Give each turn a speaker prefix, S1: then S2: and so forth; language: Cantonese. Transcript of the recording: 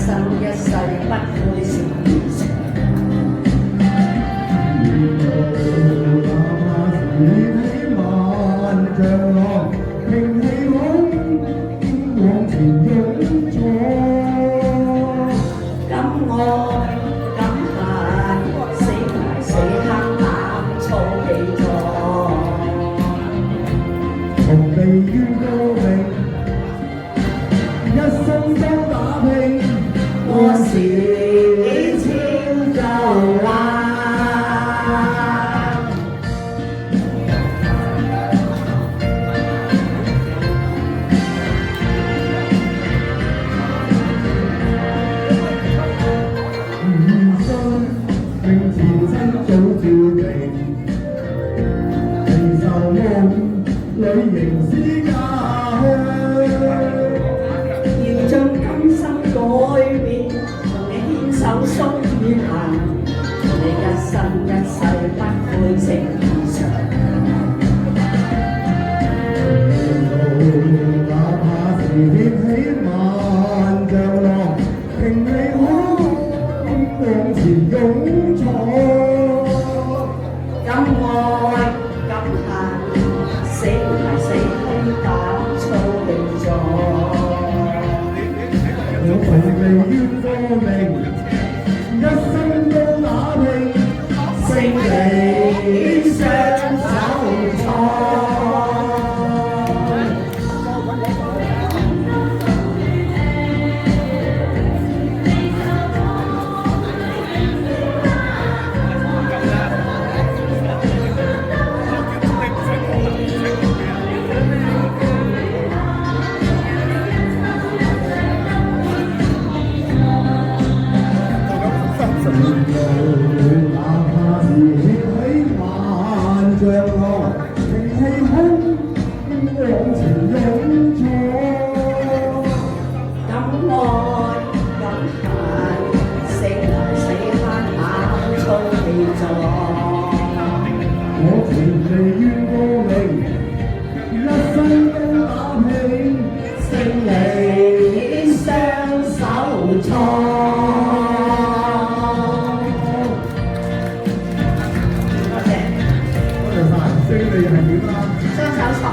S1: 生一世不會成全。
S2: 像浪，平氣往往前湧錯。
S1: 敢愛敢恨，死埋死坑膽粗氣壯。
S2: 從未怨過命，一生都打拼。
S1: 我是千舊灣。
S2: 命前身早注定，承受夢裏仍是家鄉。
S1: 要將今生改變，同你牽手鬆與行，你一生一世不會正常。
S2: 哪怕是掀起萬丈浪，平地可往前湧錯。
S1: 敢愛敢恨，死埋死空膽粗氣壯。
S2: 我從未怨過命，一生都打拼，勝利雙手創。哪怕是掀起萬丈浪，平氣空往前湧錯。
S1: 敢愛敢恨，死埋死坑膽粗氣壯。
S2: 我從未怨過命，一生都打拼，
S1: 勝利雙手創。
S2: 多謝晒，勝利係點啊？
S1: 雙手創。